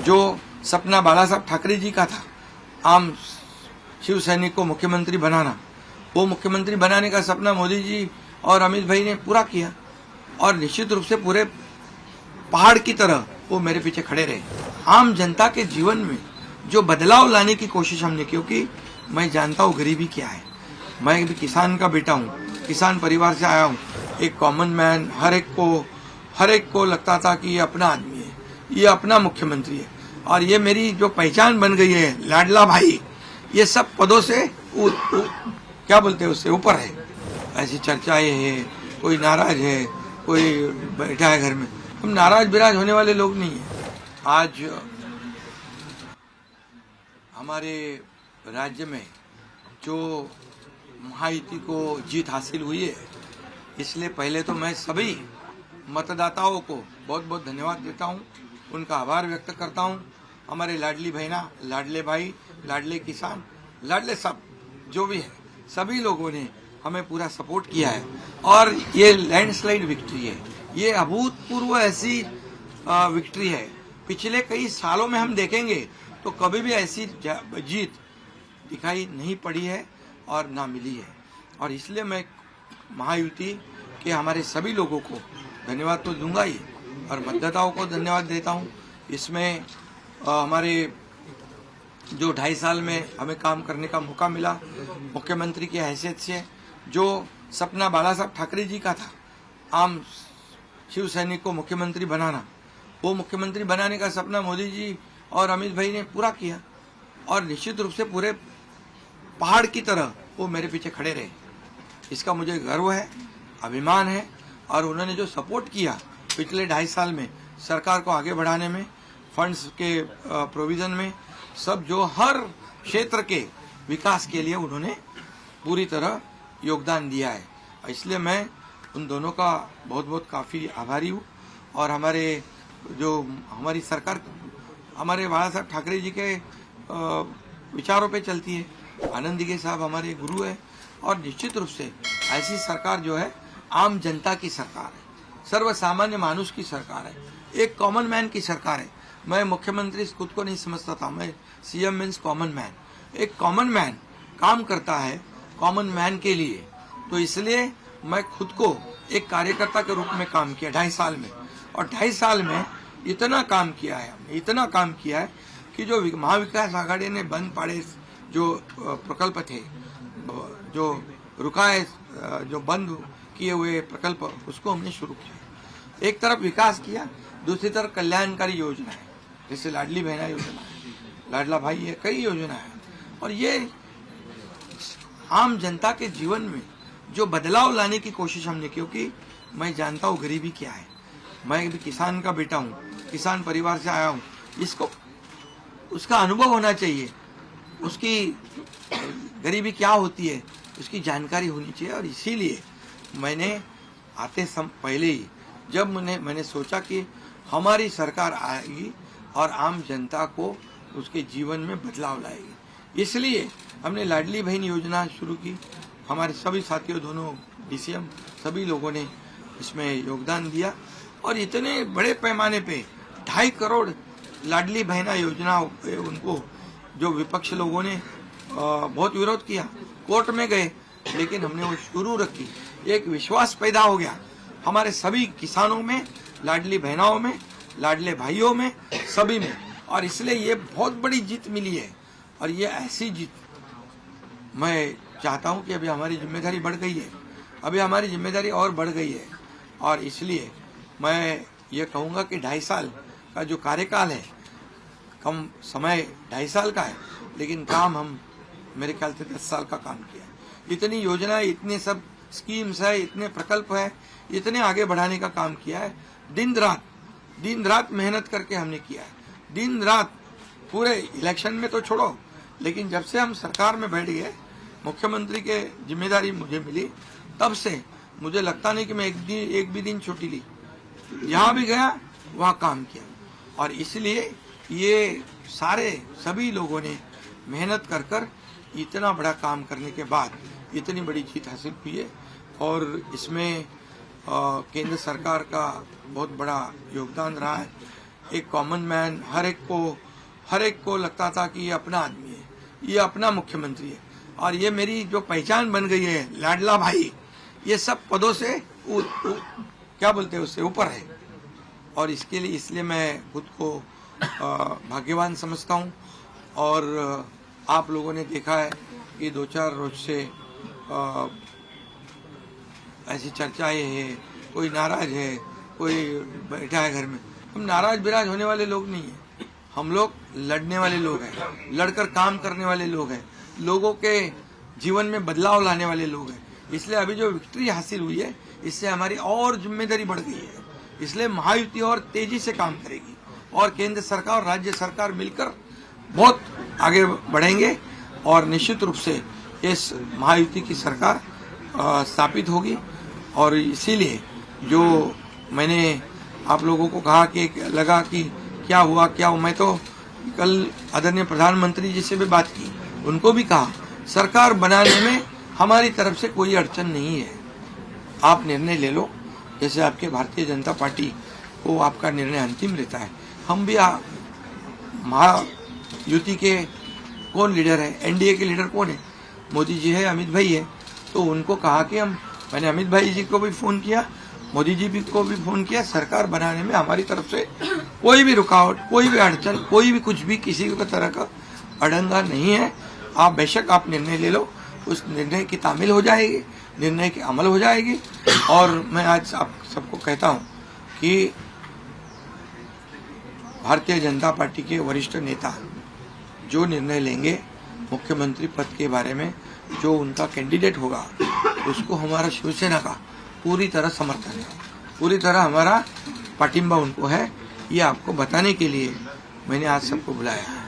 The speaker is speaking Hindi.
जो सपना बाला साहब ठाकरे जी का था, आम शिव सैनिक को मुख्यमंत्री बनाना, वो मुख्यमंत्री बनाने का सपना मोदी जी और अमित भाई ने पूरा किया और निश्चित रूप से पूरे पहाड़ की तरह वो मेरे पीछे खड़े रहे। आम जनता के जीवन में जो बदलाव लाने की कोशिश हमने, क्योंकि मैं जानता हूँ गरीबी क्या है। मैं भी किसान का बेटा हूँ, किसान परिवार से आया हूँ, एक कॉमन मैन। हर एक को लगता था कि ये अपना आदमी है, ये अपना मुख्यमंत्री है, और ये मेरी जो पहचान बन गई है लाडला भाई, ये सब पदों से क्या बोलते हैं उससे ऊपर है। ऐसी चर्चाएं हैं, कोई नाराज है, कोई बैठा है घर में। हम नाराज बिराज होने वाले लोग नहीं है। आज हमारे राज्य में जो महायुति को जीत हासिल हुई है, इसलिए पहले तो मैं सभी मतदाताओं को बहुत बहुत धन्यवाद देता हूं, उनका आभार व्यक्त करता हूं। हमारे लाडली बहना, लाडले भाई, लाडले किसान, लाडले सब जो भी है, सभी लोगों ने हमें पूरा सपोर्ट किया है और ये लैंडस्लाइड विक्ट्री है। ये अभूतपूर्व ऐसी विक्ट्री है। पिछले कई सालों में हम देखेंगे तो कभी भी ऐसी जीत दिखाई नहीं पड़ी है और ना मिली है। और इसलिए मैं महायुति के हमारे सभी लोगों को धन्यवाद तो दूंगा ही और मतदाताओं को धन्यवाद देता हूं। इसमें हमारे जो 2.5 साल में हमें काम करने का मौका मिला मुख्यमंत्री की हैसियत से, जो सपना बाला साहब ठाकरे जी का था, आम शिव सैनिक को मुख्यमंत्री बनाना, वो मुख्यमंत्री बनाने का सपना मोदी जी और अमित भाई ने पूरा किया और निश्चित रूप से पूरे पहाड़ की तरह वो मेरे पीछे खड़े रहे। इसका मुझे गर्व है, अभिमान है। और उन्होंने जो सपोर्ट किया पिछले 2.5 साल में सरकार को आगे बढ़ाने में, फंड्स के प्रोविजन में, सब जो हर क्षेत्र के विकास के लिए उन्होंने पूरी तरह योगदान दिया है। इसलिए मैं उन दोनों का बहुत बहुत काफ़ी आभारी हूँ। और हमारी सरकार हमारे बाला साहब ठाकरे जी के विचारों पे चलती है। आनंद दिघे साहब हमारे गुरु है और निश्चित रूप से ऐसी सरकार जो है आम जनता की सरकार है, सर्वसामान्य मानुष की सरकार है, एक कॉमन मैन की सरकार है। मैं मुख्यमंत्री खुद को नहीं समझता था, मैं सीएम मीन्स कॉमन मैन। एक कॉमन मैन काम करता है कॉमन मैन के लिए, तो इसलिए मैं खुद को एक कार्यकर्ता के रूप में काम किया 2.5 साल में। और 2.5 साल में इतना काम किया है कि जो महाविकास आघाड़ी ने बंद पड़े जो प्रकल्प थे, जो रुकाए, जो बंद किए हुए प्रकल्प, उसको हमने शुरू किया। एक तरफ विकास किया, दूसरी तरफ कल्याणकारी योजना है, जैसे लाडली बहना योजना है, लाडला भाई है, कई योजना है। और ये आम जनता के जीवन में जो बदलाव लाने की कोशिश हमने, क्योंकि मैं जानता हूँ गरीबी क्या है। मैं भी किसान का बेटा हूँ, किसान परिवार से आया हूँ। इसको उसका अनुभव होना चाहिए, उसकी गरीबी क्या होती है उसकी जानकारी होनी चाहिए। और इसीलिए मैंने आते पहले ही जब मैंने सोचा कि हमारी सरकार आएगी और आम जनता को उसके जीवन में बदलाव लाएगी, इसलिए हमने लाडली बहन योजना शुरू की। हमारे सभी साथियों, दोनों डीसीएम, सभी लोगों ने इसमें योगदान दिया और इतने बड़े पैमाने पे 2.5 करोड़ लाडली बहना योजना उनको, जो विपक्ष लोगों ने बहुत विरोध किया, कोर्ट में गए, लेकिन हमने वो शुरू रखी। एक विश्वास पैदा हो गया हमारे सभी किसानों में, लाडली बहनाओं में, लाडले भाइयों में, सभी में। और इसलिए ये बहुत बड़ी जीत मिली है। और ये ऐसी जीत मैं चाहता हूं कि अभी हमारी जिम्मेदारी बढ़ गई है, अभी हमारी जिम्मेदारी और बढ़ गई है। और इसलिए मैं ये कहूँगा कि 2.5 साल का जो कार्यकाल है, कम समय 2.5 साल का है, लेकिन काम हम मेरे ख्याल से 10 साल का काम किया। इतनी योजना, इतने सब स्कीम्स है, इतने प्रकल्प है, इतने आगे बढ़ाने का काम किया है। दिन रात मेहनत करके हमने किया है, दिन रात। पूरे इलेक्शन में तो छोड़ो, लेकिन जब से हम सरकार में बैठ गए, मुख्यमंत्री के जिम्मेदारी मुझे मिली, तब से मुझे लगता नहीं कि मैं एक भी दिन छुट्टी ली। जहाँ भी गया वहाँ काम किया। और इसलिए ये सभी लोगों ने मेहनत कर इतना बड़ा काम करने के बाद इतनी बड़ी जीत हासिल हुई है। और इसमें केंद्र सरकार का बहुत बड़ा योगदान रहा है। एक कॉमन मैन, हर एक को लगता था कि ये अपना आदमी है, ये अपना मुख्यमंत्री है। और ये मेरी जो पहचान बन गई है, लाडला भाई, ये सब पदों से क्या बोलते हैं उससे ऊपर है। और इसलिए मैं खुद को भाग्यवान समझता हूँ। और आप लोगों ने देखा है कि 2-4 रोज से ऐसी चर्चाएं हैं, कोई नाराज है, कोई बैठा है घर में। हम नाराज बिराज होने वाले लोग नहीं हैं, हम लोग लड़ने वाले लोग हैं, लड़कर काम करने वाले लोग हैं, लोगों के जीवन में बदलाव लाने वाले लोग हैं। इसलिए अभी जो विक्ट्री हासिल हुई है, इससे हमारी और जिम्मेदारी बढ़ गई है। इसलिए महायुति और तेजी से काम करेगी और केंद्र सरकार और राज्य सरकार मिलकर बहुत आगे बढ़ेंगे और निश्चित रूप से इस महायुति की सरकार स्थापित होगी। और इसीलिए जो मैंने आप लोगों को कहा कि लगा कि क्या हुआ, मैं तो कल आदरणीय प्रधानमंत्री जी से भी बात की, उनको भी कहा सरकार बनाने में हमारी तरफ से कोई अड़चन नहीं है, आप निर्णय ले लो। जैसे आपके भारतीय जनता पार्टी को आपका निर्णय अंतिम रहता है। हम भी महायुति के कौन लीडर है, एनडीए के लीडर कौन है, मोदी जी है, अमित भाई है। तो उनको कहा कि मैंने अमित भाई जी को भी फोन किया, मोदी जी को भी फोन किया, सरकार बनाने में हमारी तरफ से कोई भी रुकावट, कोई भी अड़चन, कोई भी कुछ भी किसी भी तरह का अड़ंगा नहीं है। आप बेशक आप निर्णय ले लो, उस निर्णय की तामील हो जाएगी, निर्णय की अमल हो जाएगी। और मैं आज आप सबको कहता हूं कि भारतीय जनता पार्टी के वरिष्ठ नेता जो निर्णय लेंगे मुख्यमंत्री पद के बारे में, जो उनका कैंडिडेट होगा, उसको हमारा शिवसेना का पूरी तरह समर्थन है, पूरी तरह हमारा पाटिंबा उनको है। ये आपको बताने के लिए मैंने आज सबको बुलाया है।